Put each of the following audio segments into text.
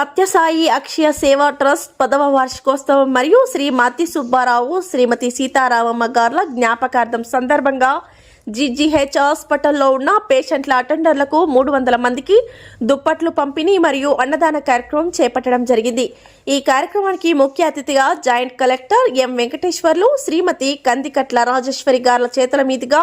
సత్యసాయి అక్షయ సేవా ట్రస్ట్ 10వ వార్షికోత్సవం మరియు శ్రీ మాతి సుబ్బారావు శ్రీమతి సీతారామమ్మ గార్ల జ్ఞాపకార్థం సందర్భంగా జీజీహెచ్ హాస్పిటల్లో ఉన్న పేషెంట్ల అటెండర్లకు 300 మందికి దుప్పట్లు పంపిణీ మరియు అన్నదాన కార్యక్రమం చేపట్టడం జరిగింది. ఈ కార్యక్రమానికి ముఖ్య అతిథిగా జాయింట్ కలెక్టర్ ఎం వెంకటేశ్వర్లు శ్రీమతి కందికట్ల రాజేశ్వరి గార్ల చేతుల మీదుగా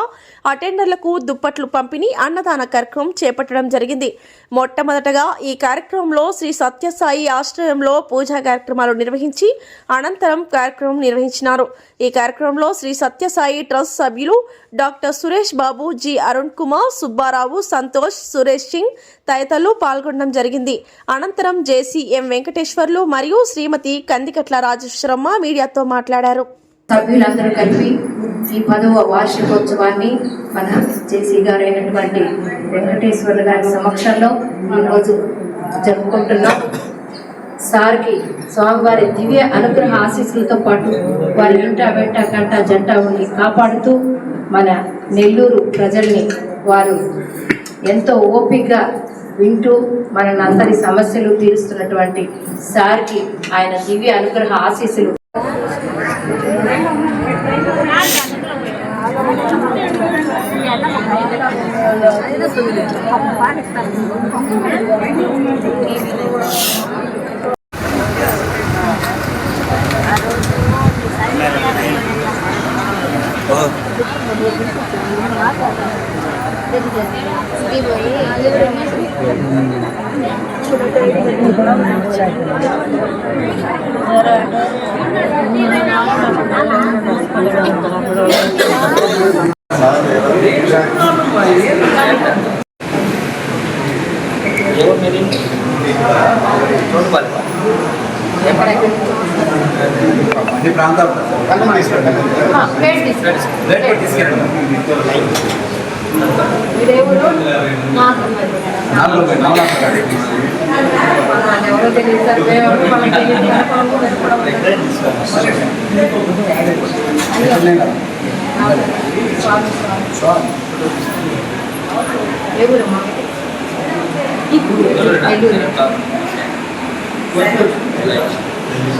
అటెండర్లకు దుప్పట్లు పంపిణీ అన్నదాన కార్యక్రమం చేపట్టడం జరిగింది. మొట్టమొదటగా ఈ కార్యక్రమంలో శ్రీ సత్యసాయి ఆశ్రయంలో పూజా కార్యక్రమాలు నిర్వహించి అనంతరం కార్యక్రమం నిర్వహించినారు. ఈ కార్యక్రమంలో శ్రీ సత్యసాయి ట్రస్ట్ సభ్యులు డాక్టర్ సురేష్ బాబు, జి అరుణ్ కుమార్, సుబ్బారావు, సంతోష్, సురేష్ సింగ్ తదితరులు పాల్గొనడం జరిగింది. అనంతరం జేసీ ఎం వెంకటేశ్వర్లు మరియు శ్రీమతి కందికట్ల రాజేశ్వరమ్మ మీడియాతో మాట్లాడారు. సభ్యులందరూ కలిపి ఈ 10వ వార్షికోత్సవాన్ని మన జేసీ గారు అయినటువంటి వెంకటేశ్వర్లు గారి సమక్షంలో ఈరోజు జరుపుకుంటున్నాం. సార్కి స్వామివారి దివ్య అనుగ్రహ ఆశీస్సులతో పాటు వారి ఇంట వెంట కంట జంట ఉండి కాపాడుతూ మన నెల్లూరు ప్రజల్ని వారు ఎంతో ఓపికగా వింటూ మనందరి సమస్యలు తీరుస్తున్నటువంటి సార్కి ఆయన దివ్య అనుగ్రహ ఆశీస్సులు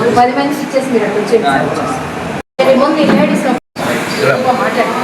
ఒక 10 మంది ఇచ్చేసి మీరు అక్కడ వచ్చేసి ముందు లేడీస్ మాట్లాడండి.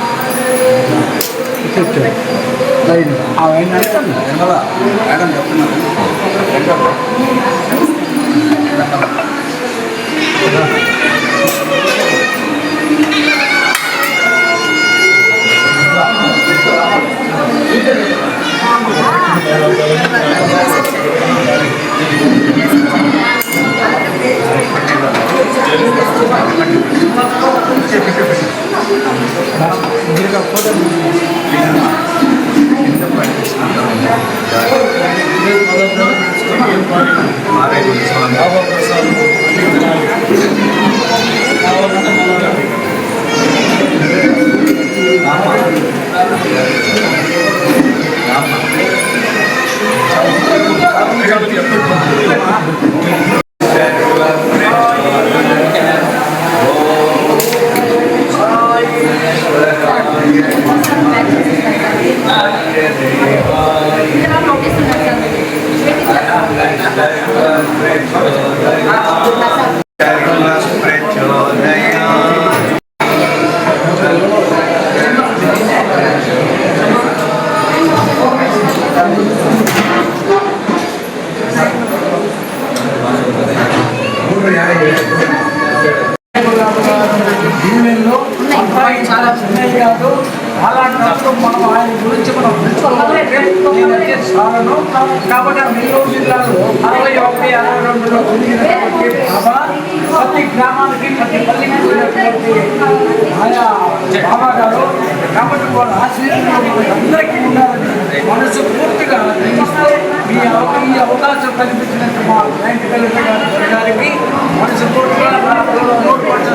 చాలా చిన్నవి కాదు. అలాంటి మనం ఆయన గురించి మనం సారను కాబట్టి నెల్లూరు జిల్లాలో 61, 62లో ప్రతి గ్రామానికి ప్రతి పల్లికి ఆయా బాబా గారు కాబట్టి వాళ్ళ ఆశీర్వాదం అందరికీ ఉండాలని మనసు పూర్తిగా ఈ అవకాశం కల్పించినట్టు మా జాయింట్ కలెక్టర్ గారికి మనసు పూర్తిగా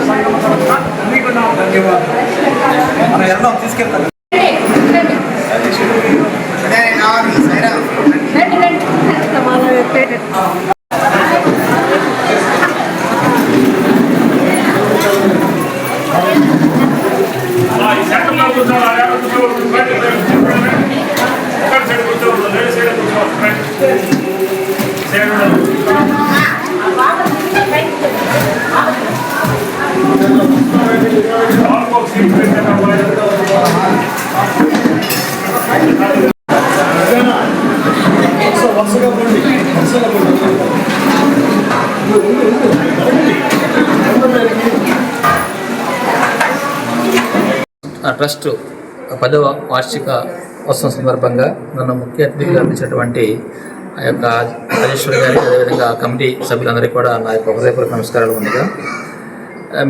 సంఘం తరఫున మీకు నా ధన్యవాదాలు. మన ఎలా తీసుకెళ్తాను Saya ట్రస్ట్ 10వ వార్షిక ఉత్సవం సందర్భంగా నన్ను ముఖ్య అతిథిగా అందించినటువంటి ఆ యొక్క రాజేశ్వరి గారి, అదేవిధంగా కమిటీ సభ్యులందరికీ కూడా నా యొక్క హృదయపూర్వక నమస్కారాలు ముందుగా.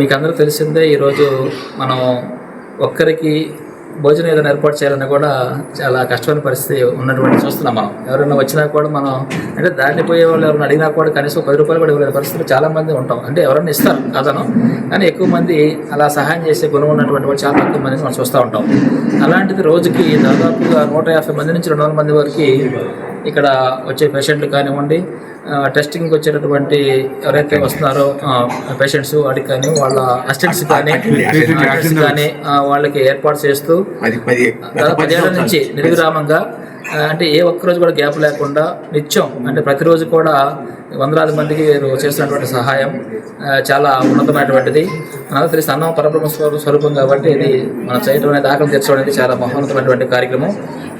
మీకు అందరూ తెలిసిందే, ఈరోజు మనం ఒక్కరికి భోజనం ఏదైనా ఏర్పాటు చేయాలన్నా కూడా చాలా కష్టమైన పరిస్థితి ఉన్నటువంటి చూస్తున్నాం. మనం ఎవరైనా వచ్చినా కూడా మనం అంటే దాటిపోయే వాళ్ళు ఎవరైనా అడిగినా కూడా కనీసం 10 రూపాయలు కూడా ఇవ్వలేని పరిస్థితులు చాలామంది ఉంటాం. అంటే ఎవరైనా ఇస్తారు కాదను, కానీ ఎక్కువ మంది అలా సహాయం చేసే గుణం ఉన్నటువంటి వాళ్ళు చాలా తక్కువ మందిని మనం చూస్తూ ఉంటాం. అలాంటిది రోజుకి దాదాపుగా 150 మంది నుంచి 200 మంది వరకు ఇక్కడ వచ్చే పేషెంట్లు కానివ్వండి, టెస్టింగ్కి వచ్చేటటువంటి ఎవరైతే వస్తున్నారో పేషెంట్స్ వాటికి కానీ వాళ్ళ అసిస్టెంట్స్ కానీ వాళ్ళకి ఏర్పాటు చేస్తూ 10 ఏళ్ల నుంచి నిర్విరామంగా అంటే ఏ ఒక్కరోజు కూడా గ్యాప్ లేకుండా నిత్యం అంటే ప్రతిరోజు కూడా వందలాది మందికి చేస్తున్నటువంటి సహాయం చాలా ఉన్నతమైనటువంటిది. నాకు తెలిసి అన్నం పరబ్రహ్మ స్వరూపం కాబట్టి ఇది మనం చేయడం అనేది ఆకలి తీర్చడం అనేది చాలా మహోన్నతమైనటువంటి కార్యక్రమం.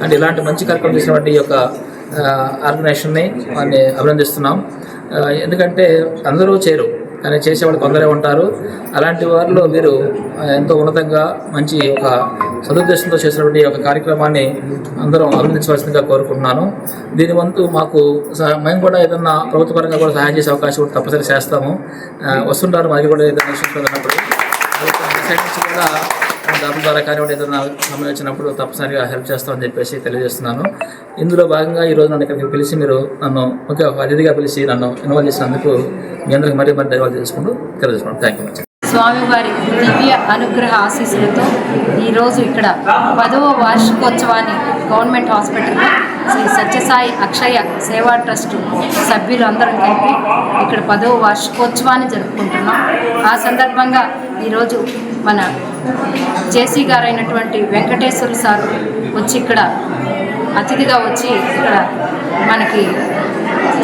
అంటే ఇలాంటి మంచి కార్యక్రమం చేసినటువంటి ఈ యొక్క ఆర్గనైజేషన్ని వారిని అభినందిస్తున్నాం. ఎందుకంటే అందరూ చేయరు, కానీ చేసేవాళ్ళు కొందరే ఉంటారు. అలాంటి వారిలో మీరు ఎంతో ఉన్నతంగా మంచి ఒక సదుద్దేశంతో చేసినటువంటి ఒక కార్యక్రమాన్ని అందరం అభినందించవలసిందిగా కోరుకుంటున్నాను. దీని వంతు మాకు మేము కూడా ఏదన్నా ప్రభుత్వపరంగా కూడా సహాయం చేసే అవకాశం కూడా తప్పనిసరి చేస్తాము. వస్తుంటారు మనకి కూడా ఏదైనా ఇష్యూస్ ఉన్నప్పుడు కూడా దాని ద్వారా కానివ్వండి ఏదైనా సమయం వచ్చినప్పుడు తప్పనిసరిగా హెల్ప్ చేస్తామని చెప్పేసి తెలియజేస్తున్నాను. ఇందులో భాగంగా ఈరోజు నన్ను ఇక్కడికి పిలిచి మీరు నన్ను ఒక అతిథిగా పిలిచి నన్ను ఇన్వాల్వ్ చేసినందుకు మీ అందరికీ మరీ ధన్యవాదాలు చేసుకుంటూ తెలియజేసుకున్నాను. Thank you much. స్వామివారి దివ్య అనుగ్రహ ఆశీస్సులతో ఈరోజు ఇక్కడ 10వ వార్షికోత్సవాన్ని గవర్నమెంట్ హాస్పిటల్లో శ్రీ సత్యసాయి అక్షయ సేవా ట్రస్ట్ సభ్యులు అందరం కలిపి ఇక్కడ 10వ వార్షికోత్సవాన్ని జరుపుకుంటున్నాం. ఆ సందర్భంగా ఈరోజు మన జేసీ గారైనటువంటి వెంకటేశ్వర సార్ వచ్చి ఇక్కడ అతిథిగా వచ్చి ఇక్కడ మనకి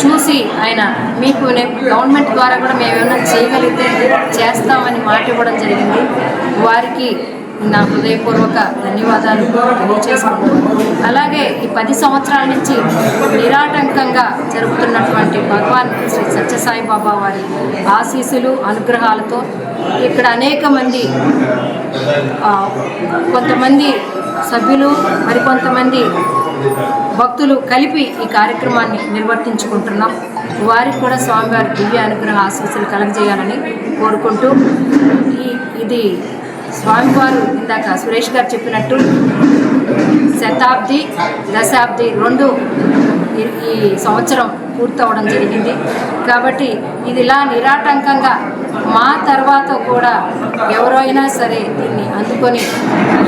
చూసి ఆయన మీకు గవర్నమెంట్ ద్వారా కూడా మేము ఏమైనా చేయగలిగితే చేస్తామని మాట ఇవ్వడం జరిగింది. వారికి నా హృదయపూర్వక ధన్యవాదాలు తెలియజేసుకుంటున్నాను. అలాగే ఈ 10 సంవత్సరాల నుంచి నిరాటంకంగా జరుపుతున్నటువంటి భగవాన్ శ్రీ సత్యసాయి బాబా వారి ఆశీస్సులు అనుగ్రహాలతో ఇక్కడ అనేక మంది కొంతమంది సభ్యులు మరికొంతమంది భక్తులు కలిపి ఈ కార్యక్రమాన్ని నిర్వర్తించుకుంటున్నాం. వారికి కూడా స్వామివారి దివ్య అనుగ్రహ ఆశీస్సులు కలగజేయాలని కోరుకుంటూ ఇది స్వామివారు ఇందాక సురేష్ గారు చెప్పినట్టు శతాబ్ది దశాబ్ది 2 ఈ సంవత్సరం పూర్తవడం జరిగింది. కాబట్టి ఇది ఇలా నిరాటంకంగా మా తర్వాత కూడా ఎవరైనా సరే దీన్ని అందుకొని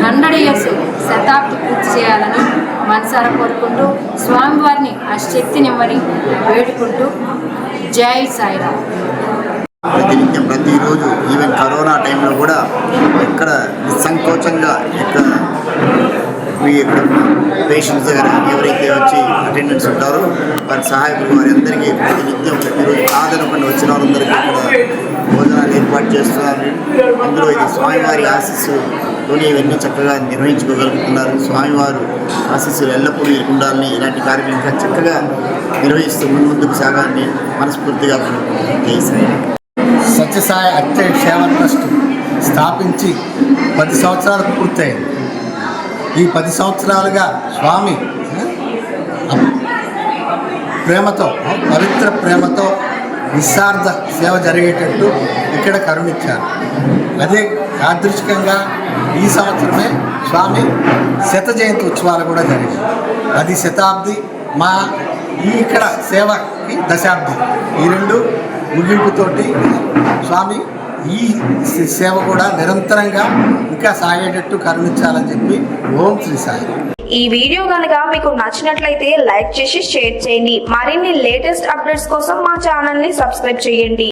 100 years శతాబ్ది పూర్తి చేయాలని మనసారా కోరుకుంటూ స్వామివారిని ఆ శక్తినివ్వని వేడుకుంటూ జై సాయిరామ్. ప్రతినిత్యం ప్రతిరోజు ఈవెన్ కరోనా టైంలో కూడా ఎక్కడ నిస్సంకోచంగా ఎక్కడ మీ పేషెంట్స్ దగ్గర ఎవరైతే వచ్చి అటెండెన్స్ ఉంటారో వారి సహాయకులు వారి అందరికీ ప్రతినిత్యం ప్రతిరోజు కాదనకుండా వచ్చిన వారందరికీ కూడా భోజనాలు ఏర్పాటు చేస్తున్నారు. అందులో ఇది స్వామివారి ఆశీస్సుతోనే ఇవన్నీ చక్కగా నిర్వహించుకోగలుగుతున్నారు. స్వామివారు ఆశీస్సులు ఎల్లప్పుడూ ఉండాలని ఇలాంటి కార్యక్రమం చక్కగా నిర్వహిస్తూ ముందుకు సాగాలని మనస్ఫూర్తిగా చేశారు. సత్యసాయి అక్షయ సేవా ట్రస్ట్ స్థాపించి 10 సంవత్సరాలు పూర్తయింది. ఈ 10 సంవత్సరాలుగా స్వామి ప్రేమతో పవిత్ర ప్రేమతో నిస్వార్థ సేవ జరిగేటట్టు ఇక్కడ కరుణించారు. అదే యాదృచ్ఛికంగా ఈ సంవత్సరమే స్వామి 100వ జయంతి ఉత్సవాలు కూడా జరిగాయి. అది శతాబ్ది, మా ఇక్కడ సేవకి దశాబ్ది. ఈ 2 ముగింపుతోటి స్వామి ఈ సేవ కూడా నిరంతరంగా ఇంకా సాగేటట్టు కరుణించాలని చెప్పి ఓం శ్రీ సాయి. ఈ వీడియో కనుక మీకు నచ్చినట్లయితే లైక్ చేసి షేర్ చేయండి. మరిన్ని లేటెస్ట్ అప్డేట్స్ కోసం మా ఛానల్ ని సబ్స్క్రైబ్ చేయండి.